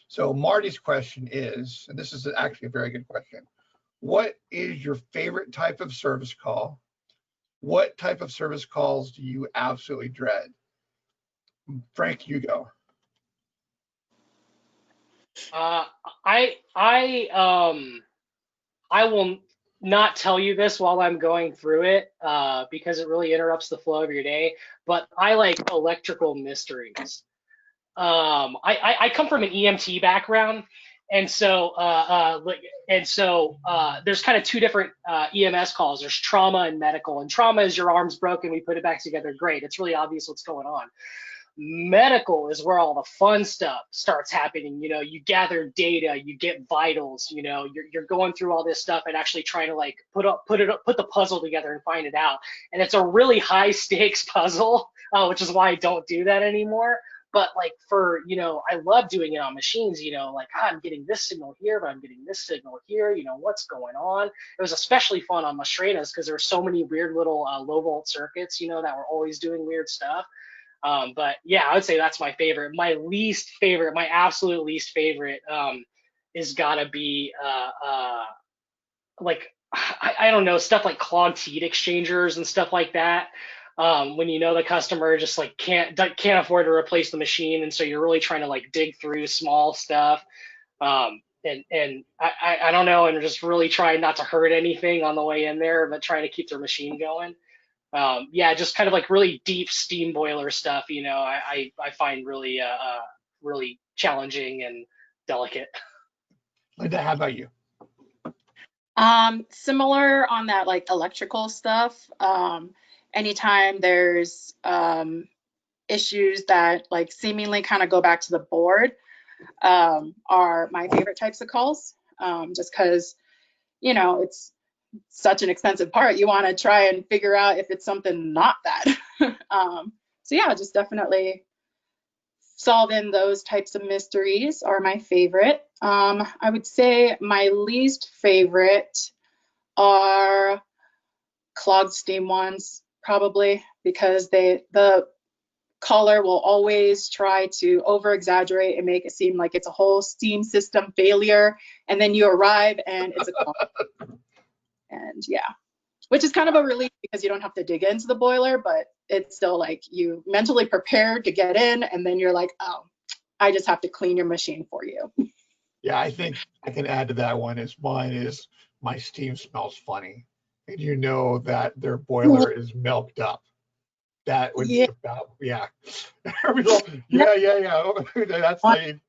So Marty's question is, and this is actually a very good question, what is your favorite type of service call? What type of service calls do you absolutely dread? Frank, you go. Uh, I will not tell you this while I'm going through it, because it really interrupts the flow of your day. But I like electrical mysteries. I come from an EMT background, and so there's kind of two different EMS calls. There's trauma and medical. And trauma is your arm's broken, we put it back together, great. It's really obvious what's going on. Medical is where all the fun stuff starts happening. You know, you gather data, you get vitals. You know, you're going through all this stuff and actually trying to like put the puzzle together and find it out. And it's a really high stakes puzzle, which is why I don't do that anymore. But like I love doing it on machines. You know, like I'm getting this signal here, but I'm getting this signal here. You know, what's going on? It was especially fun on Mastrenas because there were so many weird little low volt circuits, you know, that were always doing weird stuff. But yeah, I would say that's my favorite. My least favorite, my absolute least favorite, is gotta be like I don't know, stuff like clogged heat exchangers and stuff like that. When you know the customer just like can't afford to replace the machine, and so you're really trying to like dig through small stuff. And I don't know, and just really trying not to hurt anything on the way in there, but trying to keep their machine going. Yeah, just kind of like really deep steam boiler stuff, you know, I find really really challenging and delicate. Linda, how about you? Similar on that like electrical stuff. Anytime there's issues that like seemingly kind of go back to the board, are my favorite types of calls. Just because, you know, it's such an expensive part, you want to try and figure out if it's something not that. So yeah, just definitely solving those types of mysteries are my favorite. I would say my least favorite are clogged steam ones, probably, because the caller will always try to over exaggerate and make it seem like it's a whole steam system failure, and then you arrive and it's a clog. And yeah, which is kind of a relief because you don't have to dig into the boiler, but it's still like you mentally prepared to get in, and then you're like, oh, I just have to clean your machine for you. Yeah, I think I can add to that one is mine is my steam smells funny. And you know that their boiler is milked up. That would Yeah. about, yeah. Yeah. That's like,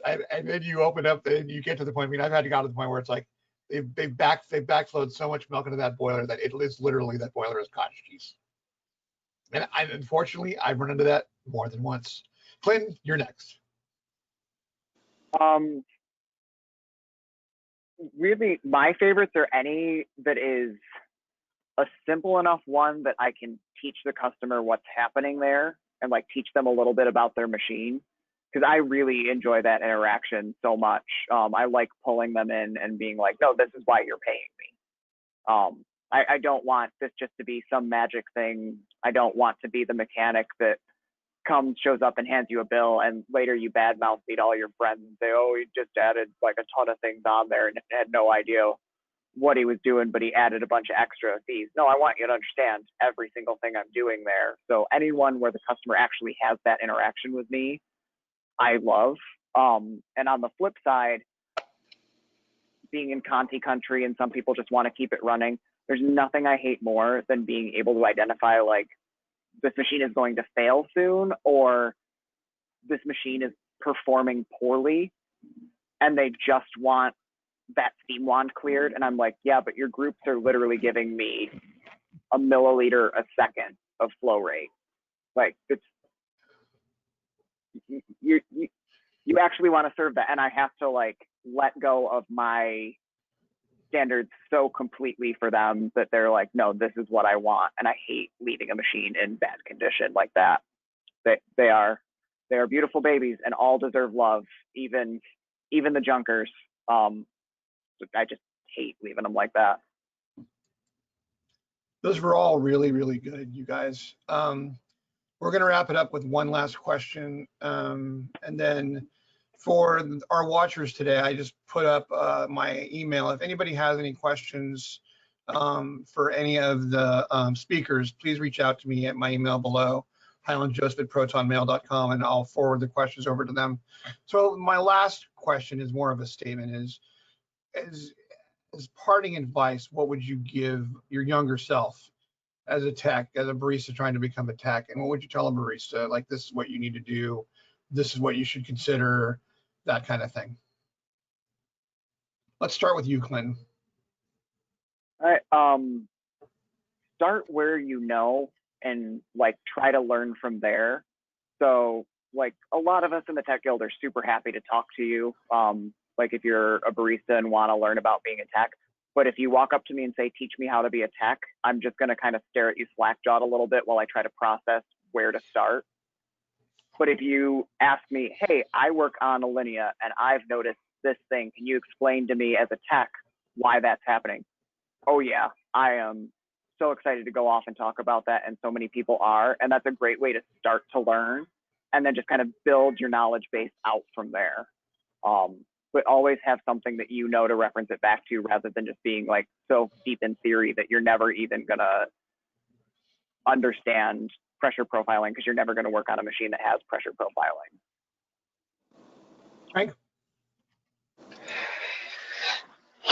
and then you open up and you get to the point, I mean, I've had to go to the point where it's like, they backflowed so much milk into that boiler that it is literally, that boiler is cottage cheese. And unfortunately, I've run into that more than once. Clinton, you're next. Really, my favorites are any that is a simple enough one that I can teach the customer what's happening there and like teach them a little bit about their machine, because I really enjoy that interaction so much. I like pulling them in and being like, no, this is why you're paying me. I don't want this just to be some magic thing. I don't want to be the mechanic that shows up and hands you a bill, and later you badmouth me to all your friends and say, oh, he just added like a ton of things on there and had no idea what he was doing, but he added a bunch of extra fees. No, I want you to understand every single thing I'm doing there. So anyone where the customer actually has that interaction with me, I love. And on the flip side, being in Conti country and some people just want to keep it running, there's nothing I hate more than being able to identify like this machine is going to fail soon, or this machine is performing poorly and they just want that steam wand cleared. And I'm like, yeah, but your groups are literally giving me a milliliter a second of flow rate. Like it's, you actually want to serve that. And I have to like let go of my standards so completely for them that they're like, no, this is what I want. And I hate leaving a machine in bad condition like that. They are beautiful babies and all deserve love, even the junkers. I just hate leaving them like that. Those were all really, really good, you guys. We're going to wrap it up with one last question. And then for our watchers today, I just put up my email. If anybody has any questions for any of the speakers, please reach out to me at my email below, hylanjoseph@protonmail.com, and I'll forward the questions over to them. So my last question is more of a statement, is as parting advice, what would you give your younger self as a tech, as a barista trying to become a tech? And what would you tell a barista? Like, this is what you need to do. This is what you should consider, that kind of thing. Let's start with you, Clinton. All right. Start where you know and like try to learn from there. So like a lot of us in the tech guild are super happy to talk to you. Like if you're a barista and want to learn about being a tech. But if you walk up to me and say, teach me how to be a tech, I'm just going to kind of stare at you slack-jawed a little bit while I try to process where to start. But if you ask me, hey, I work on Alinea and I've noticed this thing, can you explain to me as a tech why that's happening? Oh yeah, I am so excited to go off and talk about that, and so many people are. And that's a great way to start to learn and then just kind of build your knowledge base out from there. But always have something that you know to reference it back to, rather than just being like so deep in theory that you're never even gonna understand pressure profiling, because you're never gonna work on a machine that has pressure profiling. Frank?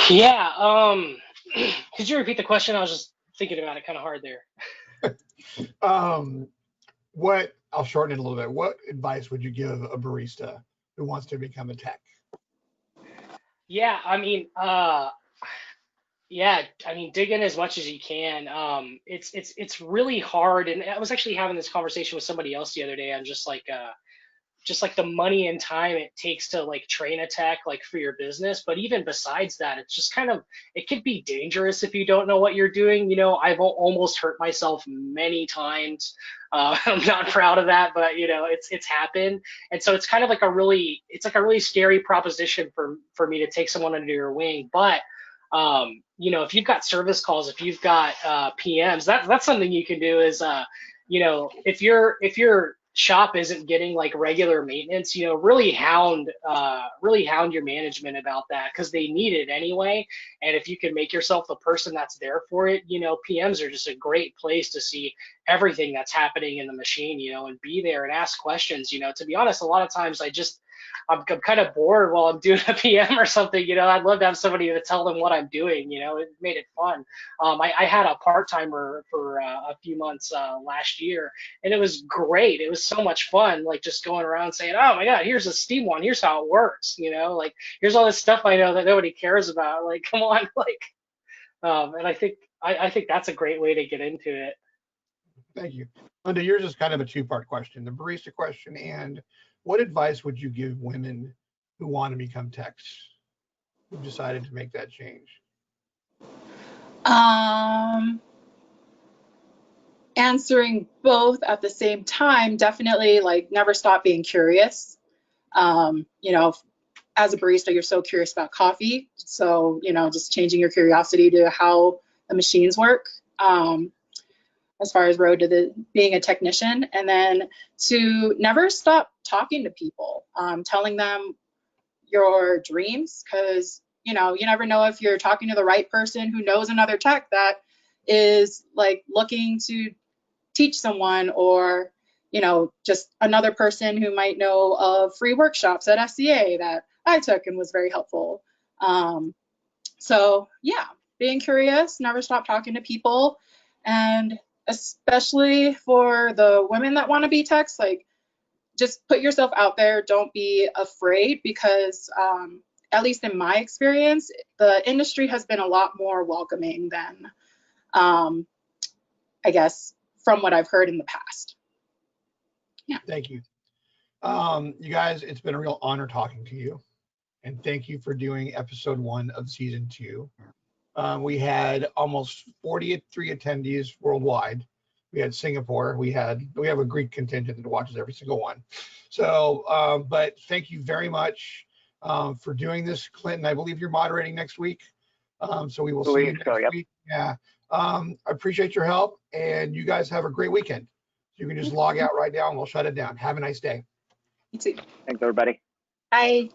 Yeah, could you repeat the question? I was just thinking about it kind of hard there. I'll shorten it a little bit. What advice would you give a barista who wants to become a tech? Yeah, I mean, dig in as much as you can. It's really hard, and I was actually having this conversation with somebody else the other day. I'm just like the money and time it takes to like train a tech like for your business. But even besides that, it's just kind of, it could be dangerous if you don't know what you're doing. You know, I've almost hurt myself many times. I'm not proud of that, but you know, it's happened. And so it's kind of like a really scary proposition for me to take someone under your wing. But you know, if you've got service calls, if you've got PMs, that's something you can do is, you know, if your shop isn't getting like regular maintenance, you know, really hound your management about that, because they need it anyway. And if you can make yourself the person that's there for it, you know, PMs are just a great place to see everything that's happening in the machine, you know, and be there and ask questions. You know, to be honest, a lot of times I'm kind of bored while I'm doing a PM or something, you know. I'd love to have somebody to tell them what I'm doing, you know. It made it fun. I had a part-timer for a few months last year, and it was great. It was so much fun, like just going around saying, oh my God, here's a steam one, here's how it works, you know, like here's all this stuff I know that nobody cares about. Like, come on, like, and I think that's a great way to get into it. Thank you. Linda, yours is kind of a two-part question, the barista question, and what advice would you give women who want to become techs, who decided to make that change? Answering both at the same time, definitely like never stop being curious. You know, as a barista, you're so curious about coffee. So, you know, just changing your curiosity to how the machines work. as far as road to being a technician, and then to never stop talking to people, telling them your dreams, because you never know if you're talking to the right person who knows another tech that is like looking to teach someone, or just another person who might know of free workshops at SCA that I took and was very helpful. So yeah, being curious, never stop talking to people, and especially for the women that want to be techs, like just put yourself out there. Don't be afraid, because at least in my experience, the industry has been a lot more welcoming than I guess from what I've heard in the past. Yeah. Thank you. You guys, it's been a real honor talking to you. And thank you for doing episode 1 of season 2. We had almost 43 attendees worldwide. We had Singapore. We have a Greek contingent that watches every single one. So, but thank you very much for doing this, Clinton. I believe you're moderating next week. So we will see you next week. Yeah. I appreciate your help, and you guys have a great weekend. You can just log out right now and we'll shut it down. Have a nice day. You too. Thanks, everybody. Bye.